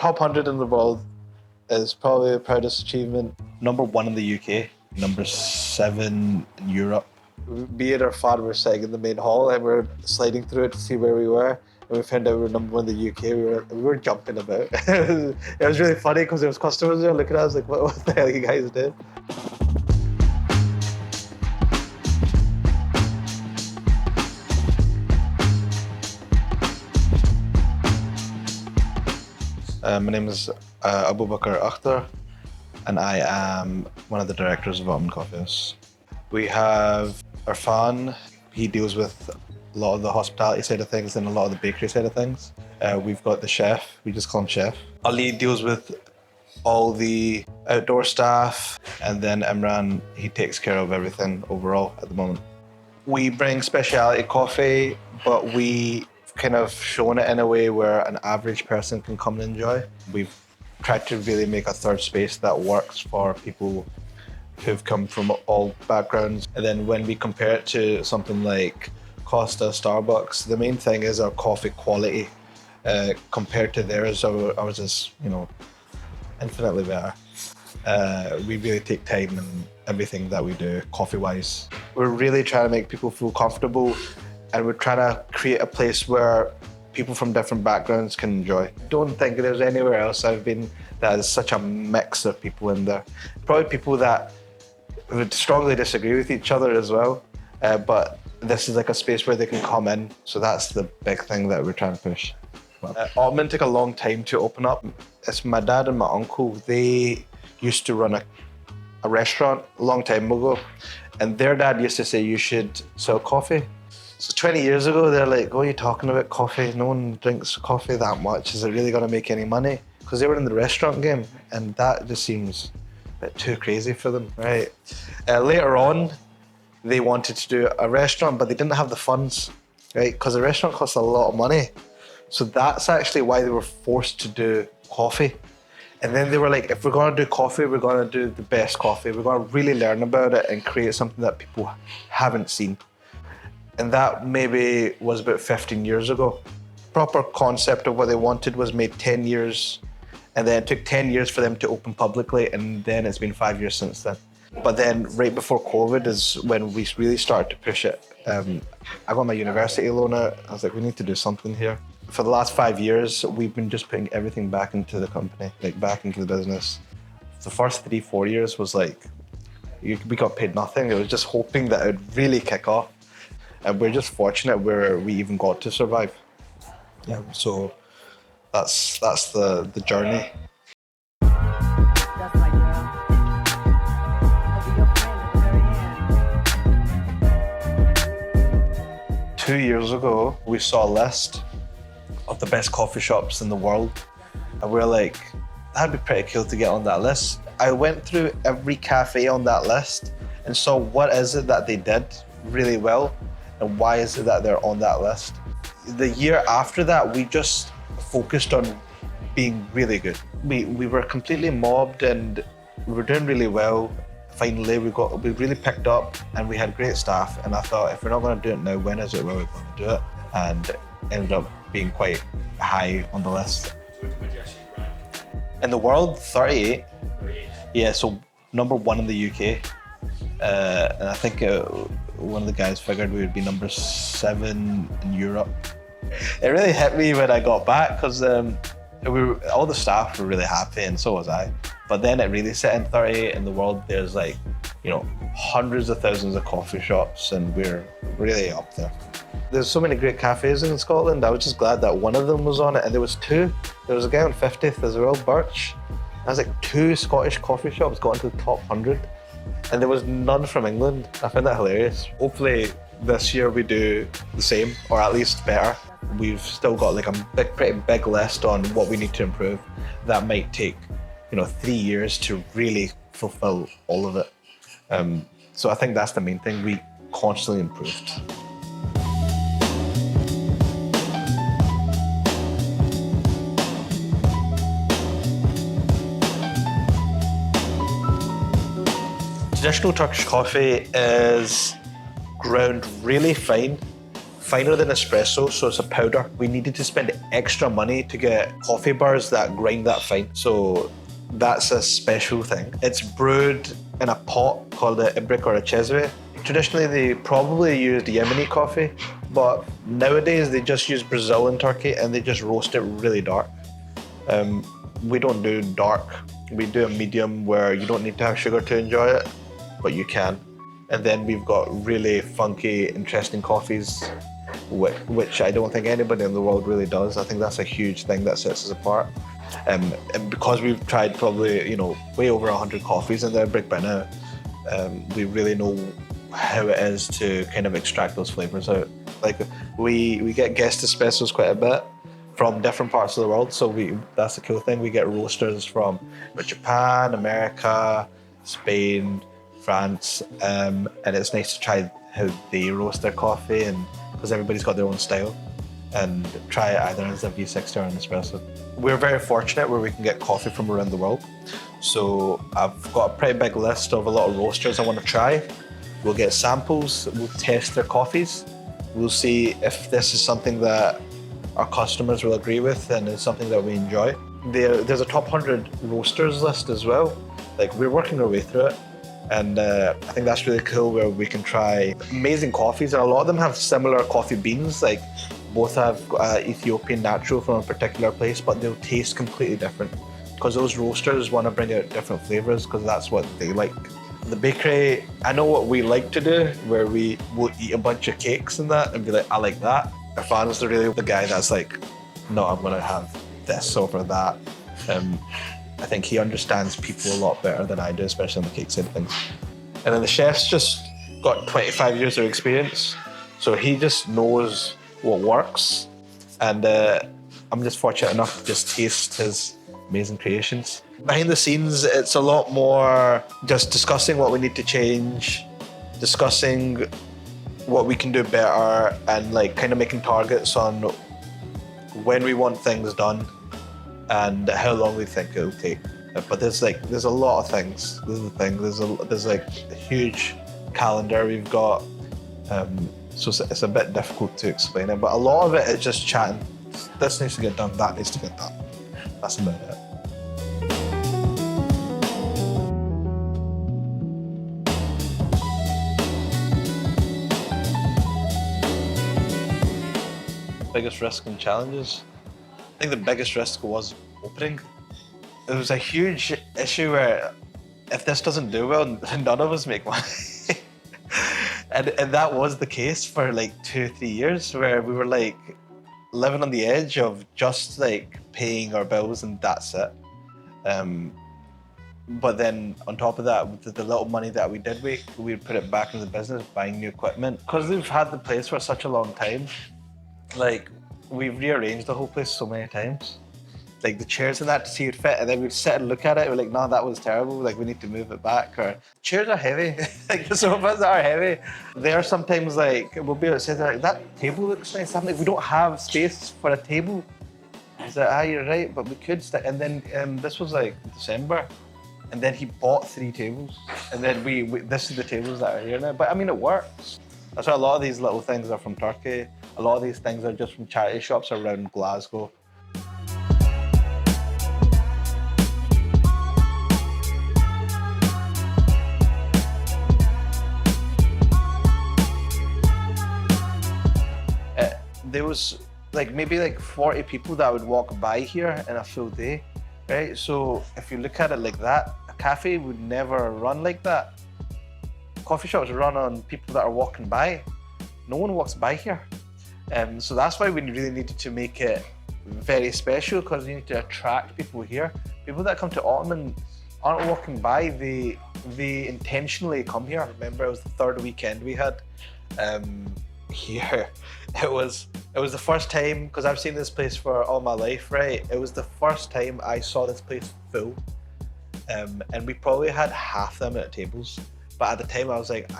Top 100 in the world is probably the proudest achievement. Number 1 in the UK, number 7 in Europe. Me and our father were sitting in the main hall and we were sliding through it to see where we were. And we found out we were number 1 in the UK. We were jumping about. It was really funny because there was customers there looking at us like, what the hell are you guys doing? My name is Abu Bakr Akhtar, and I am one of the directors of Ottoman Coffeehouse. We have Irfan. He deals with a lot of the hospitality side of things and a lot of the bakery side of things. We've got the chef. We just call him Chef. Ali deals with all the outdoor staff, and then Imran, he takes care of everything overall at the moment. We bring specialty coffee, but we kind of shown it in a way where an average person can come and enjoy. We've tried to really make a third space that works for people who've come from all backgrounds. And then when we compare it to something like Costa, Starbucks, the main thing is our coffee quality. Compared to theirs, ours is, infinitely better. We really take time in everything that we do, coffee-wise. We're really trying to make people feel comfortable, and we're trying to create a place where people from different backgrounds can enjoy. Don't think there's anywhere else I've been that has such a mix of people in there. Probably people that would strongly disagree with each other as well, but this is like a space where they can come in, so that's the big thing that we're trying to push. Ottoman took a long time to open up. It's my dad and my uncle. They used to run a restaurant a long time ago, and their dad used to say, you should sell coffee. So 20 years ago, they're like, what are you talking about coffee? No one drinks coffee that much. Is it really gonna make any money? Because they were in the restaurant game, and that just seems a bit too crazy for them, right? Later on, they wanted to do a restaurant, but they didn't have the funds, right? Because a restaurant costs a lot of money. So that's actually why they were forced to do coffee. And then they were like, if we're gonna do coffee, we're gonna do the best coffee. We're gonna really learn about it and create something that people haven't seen. And that maybe was about 15 years ago. Proper concept of what they wanted was made 10 years, and then it took 10 years for them to open publicly, and then it's been 5 years since then. But then right before COVID is when we really started to push it. I got my university loan out. I was like, we need to do something here. For the last 5 years, we've been just putting everything back into the company, like back into the business. The first 3-4 years was like, we got paid nothing. It was just hoping that it would really kick off. And we're just fortunate where we even got to survive. Yeah, so that's the journey. That's my girl. I'll be your friend at the very end. 2 years ago, we saw a list of the best coffee shops in the world. And we were like, that'd be pretty cool to get on that list. I went through every cafe on that list and saw what is it that they did really well and why is it that they're on that list. The year after that, we just focused on being really good. We were completely mobbed and we were doing really well. Finally, we really picked up and we had great staff, and I thought, if we're not gonna do it now, when is it where we're gonna do it? And ended up being quite high on the list. In the world, 38. Yeah, so number 1 in the UK. And I think one of the guys figured we would be number 7 in Europe. It really hit me when I got back because all the staff were really happy and so was I. But then it really set in 38 in the world. There's like, hundreds of thousands of coffee shops, and we're really up there. There's so many great cafes in Scotland. I was just glad that one of them was on it, and there was 2. There was a guy on 50th as well, Birch. There was like 2 Scottish coffee shops got into the top 100. And there was none from England. I found that hilarious. Hopefully this year we do the same, or at least better. We've still got like a pretty big list on what we need to improve. That might take, 3 years to really fulfill all of it. So I think that's the main thing. We constantly improved. Traditional Turkish coffee is ground really fine, finer than espresso, so it's a powder. We needed to spend extra money to get coffee bars that grind that fine. So that's a special thing. It's brewed in a pot called a ibrick or a cheswe. Traditionally, they probably used Yemeni coffee, but nowadays they just use Brazil and Turkey and they just roast it really dark. We don't do dark. We do a medium where you don't need to have sugar to enjoy it, but you can. And then we've got really funky, interesting coffees, which I don't think anybody in the world really does. I think that's a huge thing that sets us apart. And because we've tried probably, way over 100 coffees in the brick by now, we really know how it is to kind of extract those flavors out. Like we get guest espressos quite a bit from different parts of the world, so that's the cool thing. We get roasters from Japan, America, Spain, France, and it's nice to try how they roast their coffee, and because everybody's got their own style, and try it either as a V60 or an espresso. We're very fortunate where we can get coffee from around the world. So I've got a pretty big list of a lot of roasters I want to try. We'll get samples, we'll test their coffees, we'll see if this is something that our customers will agree with and it's something that we enjoy. There's a top 100 roasters list as well. Like, we're working our way through it, and I think that's really cool, where we can try amazing coffees, and a lot of them have similar coffee beans. Like, both have Ethiopian natural from a particular place, but they'll taste completely different because those roasters want to bring out different flavors because that's what they like. The bakery, I know what we like to do, where we will eat a bunch of cakes and that and be like, I like that. Irfan's really the guy that's like, no, I'm going to have this over that. I think he understands people a lot better than I do, especially on the cake side of things. And then the chef's just got 25 years of experience, so he just knows what works. And I'm just fortunate enough to just taste his amazing creations. Behind the scenes, it's a lot more just discussing what we need to change, discussing what we can do better, and like kind of making targets on when we want things done and how long we think it'll take. But there's a lot of things. This is the thing. There's like a huge calendar we've got. So it's a bit difficult to explain it, but a lot of it is just chatting. This needs to get done, that needs to get done. That's about it. Biggest risk and challenges? I think the biggest risk was opening. It was a huge issue where if this doesn't do well, none of us make money. And that was the case for like 2-3 years, where we were like living on the edge of just like paying our bills and that's it. But then on top of that, with the little money that we did make, we'd put it back into the business, buying new equipment. Because we've had the place for such a long time, like we've rearranged the whole place so many times. Like the chairs and that to see it fit, and then we'd sit and look at it, we're like, no, that was terrible, like we need to move it back. Or chairs are heavy, like the sofas are heavy. They are sometimes like, we'll be able to say like, that table looks nice. I'm like, we don't have space for a table. I was like, you're right, but we could and then this was like December, and then he bought 3 tables, and then we this is the tables that are here now. But I mean, it works. That's why a lot of these little things are from Turkey. A lot of these things are just from charity shops around Glasgow. There was like maybe like 40 people that would walk by here in a full day, right? So if you look at it like that, a cafe would never run like that. Coffee shops run on people that are walking by. No one walks by here. So that's why we really needed to make it very special, because you need to attract people here. People that come to Ottoman aren't walking by, they intentionally come here. I remember it was the 3rd weekend we had here. It was the first time, because I've seen this place for all my life, right? It was the first time I saw this place full. And we probably had half them at tables. But at the time I was like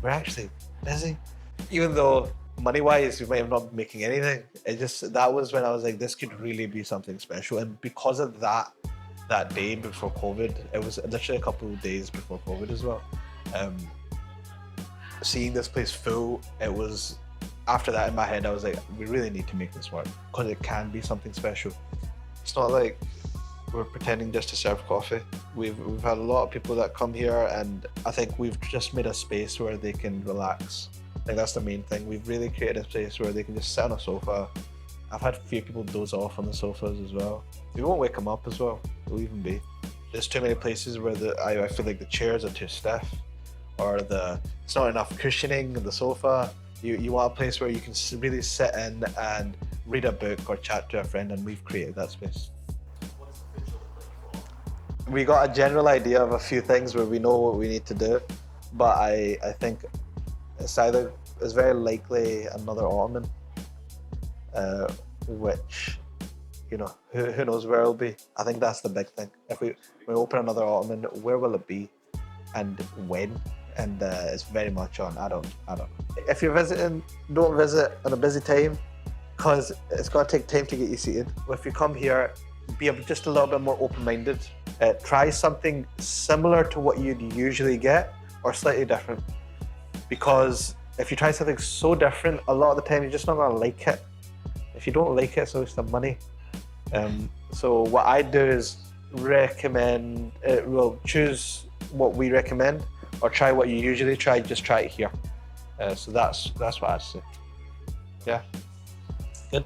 we're actually busy. Even though money-wise we might have not been making anything, that was when I was like, this could really be something special. And because of that day before COVID, it was literally a couple of days before COVID as well. Seeing this place full, it was after that, in my head, I was like, we really need to make this work because it can be something special. It's not like we're pretending just to serve coffee. We've had a lot of people that come here, and I think we've just made a space where they can relax. I think that's the main thing. We've really created a space where they can just sit on a sofa. I've had a few people doze off on the sofas as well. We won't wake them up as well. We'll even be. There's too many places where I feel like the chairs are too stiff, or it's not enough cushioning in the sofa. You want a place where you can really sit in and read a book or chat to a friend, and we've created that space. We got a general idea of a few things where we know what we need to do, but I think it's very likely another Ottoman, which, you know, who knows where it'll be. I think that's the big thing. If we open another Ottoman, where will it be and when? And it's very much on, I don't know. If you're visiting, don't visit on a busy time, because it's going to take time to get you seated. If you come here, be just a little bit more open-minded. Try something similar to what you'd usually get, or slightly different. Because if you try something so different, a lot of the time you're just not going to like it. If you don't like it, it's a waste of money. So what I do is recommend, we'll choose what we recommend, or try what you usually try, just try it here. So that's what I'd say. Yeah. Good.